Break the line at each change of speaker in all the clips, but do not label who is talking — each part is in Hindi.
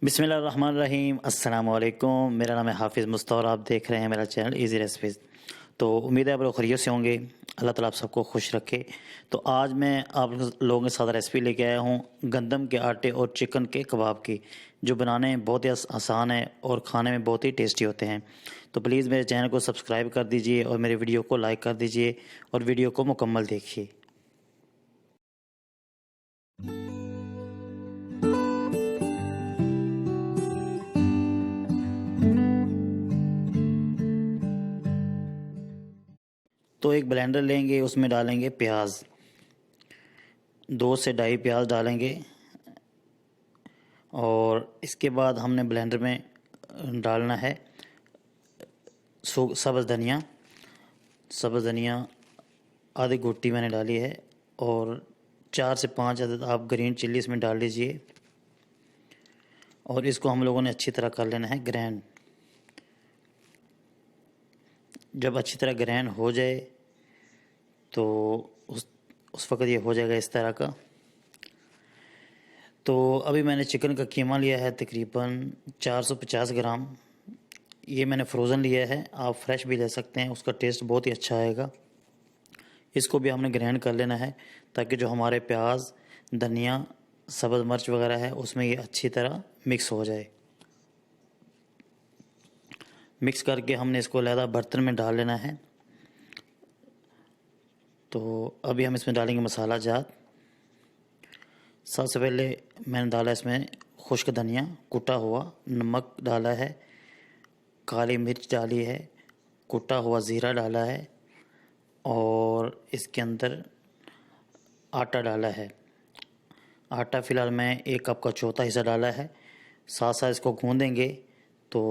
बिस्मिल्लाहिर्रहमानिर्रहीम अस्सलाम वालेकुम। मेरा नाम है हाफिज़ मुस्तफ़ा और आप देख रहे हैं मेरा चैनल इजी रेसिपीज़। तो उम्मीद है आप लोग खैरियत से होंगे। अल्लाह ताला आप सबको खुश रखे। तो आज मैं आप लोगों के साथ रेसिपी लेके आया हूँ गंदम के आटे और चिकन के कबाब की, जो बनाने में बहुत ही आसान है और खाने में बहुत ही टेस्टी होते हैं। तो प्लीज़ मेरे चैनल को सब्सक्राइब कर दीजिए और मेरे वीडियो को लाइक कर दीजिए और वीडियो को मुकम्मल देखिए। तो एक ब्लेंडर लेंगे, उसमें डालेंगे प्याज, 2 से ढाई प्याज डालेंगे और इसके बाद हमने ब्लेंडर में डालना है सब्ज़ धनिया आधी गुट्टी मैंने डाली है और 4 से 5 अदद आप ग्रीन चिल्ली इसमें डाल लीजिए और इसको हम लोगों ने अच्छी तरह कर लेना है ग्रैंड। जब अच्छी तरह ग्रैंड हो जाए तो उस वक़्त ये हो जाएगा इस तरह का। तो अभी मैंने चिकन का कीमा लिया है तकरीबन 450 ग्राम। ये मैंने फ्रोज़न लिया है, आप फ्रेश भी ले सकते हैं, उसका टेस्ट बहुत ही अच्छा आएगा। इसको भी हमने ग्राइंड कर लेना है ताकि जो हमारे प्याज, धनिया, सब्ज़ मिर्च वगैरह है उसमें ये अच्छी तरह मिक्स हो जाए। मिक्स करके हमने इसको अलग बर्तन में डाल लेना है। तो अभी हम इसमें डालेंगे मसाला जात। सबसे पहले मैंने डाला इसमें खुश्क धनिया कुटा हुआ, नमक डाला है, काली मिर्च डाली है, कुटा हुआ ज़ीरा डाला है और इसके अंदर आटा डाला है। आटा फ़िलहाल मैं 1 कप का चौथा हिस्सा डाला है। साथ साथ इसको गूँदेंगे तो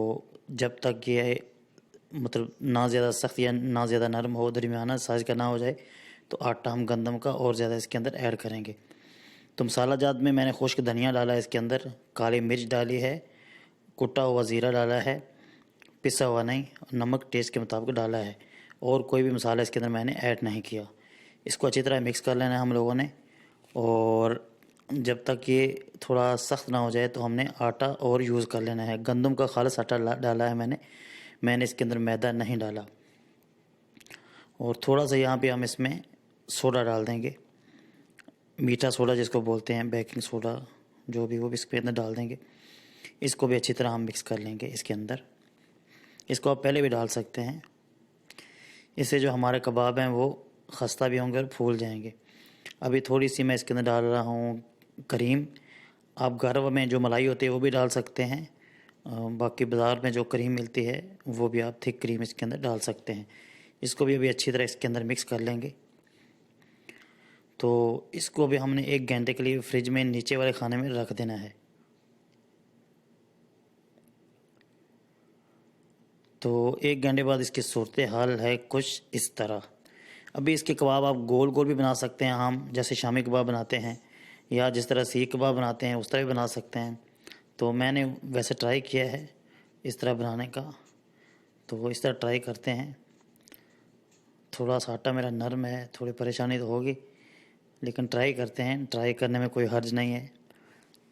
जब तक ये मतलब ना ज़्यादा सख्त या ना ज़्यादा नरम हो, दरमियाना साइज़ का ना हो जाए, तो आटा हम गंदम का और ज़्यादा इसके अंदर ऐड करेंगे। तो मसाला जात में मैंने खुश्क धनिया डाला है, इसके अंदर काली मिर्च डाली है, कुटा हुआ ज़ीरा डाला है, पिसा हुआ नहीं, नमक टेस्ट के मुताबिक डाला है और कोई भी मसाला इसके अंदर मैंने ऐड नहीं किया। इसको अच्छी तरह मिक्स कर लेना है हम लोगों ने और जब तक ये थोड़ा सख्त ना हो जाए तो हमने आटा और यूज़ कर लेना है। गंदम का खालिस आटा डाला है मैंने इसके अंदर मैदा नहीं डाला। और थोड़ा सा यहाँ पे हम इसमें सोडा डाल देंगे, मीठा सोडा जिसको बोलते हैं, बेकिंग सोडा जो भी, वो भी इसके अंदर डाल देंगे। इसको भी अच्छी तरह हम मिक्स कर लेंगे इसके अंदर। इसको आप पहले भी डाल सकते हैं, इससे जो हमारे कबाब हैं वो खस्ता भी होंगे और फूल जाएंगे। अभी थोड़ी सी मैं इसके अंदर डाल रहा हूँ करीम। आप घर में जो मलाई होती है वो भी डाल सकते हैं, बाकी बाज़ार में जो क्रीम मिलती है वो भी आप थिक क्रीम इसके अंदर डाल सकते हैं। इसको भी अभी अच्छी तरह इसके अंदर मिक्स कर लेंगे। तो इसको भी हमने 1 घंटे के लिए फ्रिज में नीचे वाले खाने में रख देना है। तो 1 घंटे बाद इसकी सूरत हाल है कुछ इस तरह। अभी इसके कबाब आप गोल गोल भी बना सकते हैं, हम जैसे शामी कबाब बनाते हैं या जिस तरह सीख कबाब बनाते हैं उस तरह भी बना सकते हैं। तो मैंने वैसे ट्राई किया है इस तरह बनाने का, तो इस तरह ट्राई करते हैं। थोड़ा सा आटा मेरा नरम है, थोड़ी परेशानी तो होगी, लेकिन ट्राई करते हैं, ट्राई करने में कोई हर्ज नहीं है।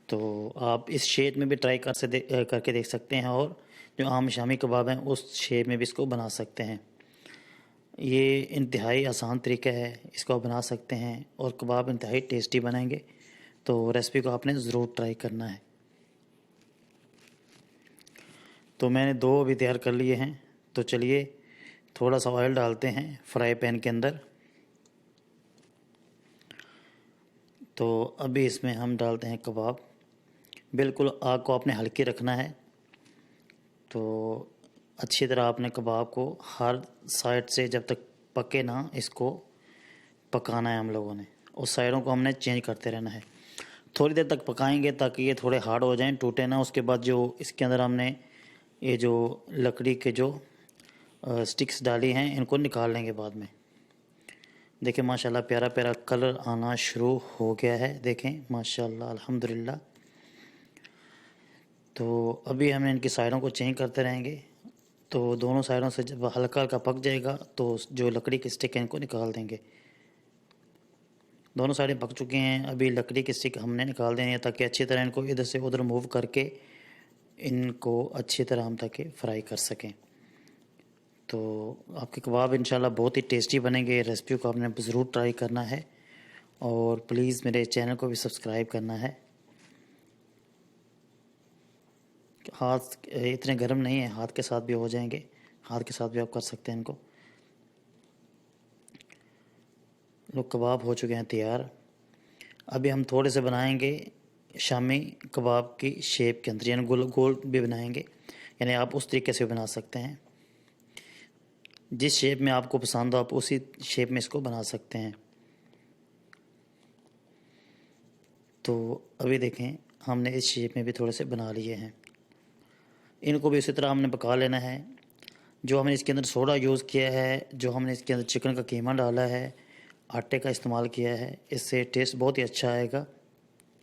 तो आप इस शेप में भी ट्राई करके देख सकते हैं और जो आम शामी कबाब हैं उस शेप में भी इसको बना सकते हैं। ये इंतहाई आसान तरीका है, इसको आप बना सकते हैं और कबाब इंतहाई टेस्टी बनेंगे। तो रेसिपी को आपने ज़रूर ट्राई करना है। तो मैंने 2 अभी तैयार कर लिए हैं। तो चलिए थोड़ा सा ऑयल डालते हैं फ्राई पैन के अंदर। तो अभी इसमें हम डालते हैं कबाब। बिल्कुल आग को आपने हल्की रखना है। तो अच्छी तरह आपने कबाब को हर साइड से जब तक पके ना, इसको पकाना है हम लोगों ने। उस साइडों को हमने चेंज करते रहना है। थोड़ी देर तक पकाएंगे ताकि ये थोड़े हार्ड हो जाएं, टूटे ना। उसके बाद जो इसके अंदर हमने ये जो लकड़ी के जो स्टिक्स डाली हैं इनको निकाल लेंगे बाद में। देखें माशाल्लाह प्यारा प्यारा कलर आना शुरू हो गया है, देखें माशाल्लाह अल्हम्दुलिल्लाह। तो अभी हमें इनकी साइडों को चेंज करते रहेंगे। तो दोनों साइडों से जब हल्का हल्का पक जाएगा तो जो लकड़ी के स्टिक हैं इनको निकाल देंगे। दोनों साइडें पक चुके हैं, अभी लकड़ी के स्टिक हमने निकाल देने हैं ताकि अच्छी तरह इनको इधर से उधर मूव करके इनको अच्छी तरह हम ताकि फ्राई कर सकें। तो आपके कबाब इंशाल्लाह बहुत ही टेस्टी बनेंगे। रेसिपी को आपने ज़रूर ट्राई करना है और प्लीज़ मेरे चैनल को भी सब्सक्राइब करना है। हाथ इतने गर्म नहीं है, हाथ के साथ भी हो जाएंगे, हाथ के साथ भी आप कर सकते हैं इनको। लोग कबाब हो चुके हैं तैयार। अभी हम थोड़े से बनाएंगे शामी कबाब की शेप के अंदर, यानी गोल गोल भी बनाएंगे, यानी आप उस तरीके से बना सकते हैं। जिस शेप में आपको पसंद हो आप उसी शेप में इसको बना सकते हैं। तो अभी देखें हमने इस शेप में भी थोड़े से बना लिए हैं। इनको भी उसी तरह हमने पका लेना है। जो हमने इसके अंदर सोडा यूज़ किया है, जो हमने इसके अंदर चिकन का कीमा डाला है, आटे का इस्तेमाल किया है, इससे टेस्ट बहुत ही अच्छा आएगा।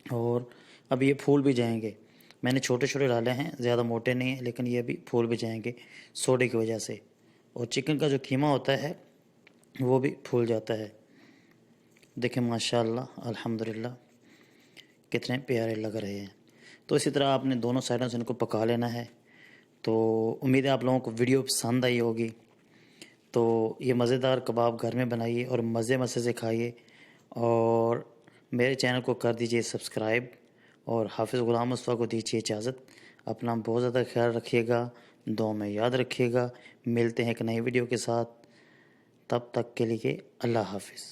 और अब ये फूल भी जाएंगे। मैंने छोटे छोटे डाले हैं, ज़्यादा मोटे नहीं हैं, लेकिन ये अभी फूल भी जाएंगे सोडे की वजह से। और चिकन का जो कीमा होता है वो भी फूल जाता है। देखें माशाल्लाह अल्हम्दुलिल्लाह कितने प्यारे लग रहे हैं। तो इसी तरह आपने दोनों साइडों से इनको पका लेना है। तो उम्मीद है आप लोगों को वीडियो पसंद आई होगी। तो ये मज़ेदार कबाब घर में बनाइए और मज़े से खाइए। और मेरे चैनल को कर दीजिए सब्सक्राइब और हाफिज़ ग़ुलाम मुस्तफ़ा को दीजिए इजाज़त। अपना बहुत ज़्यादा ख्याल रखिएगा, दुआ में याद रखिएगा। मिलते हैं एक नई वीडियो के साथ, तब तक के लिए अल्लाह हाफिज़।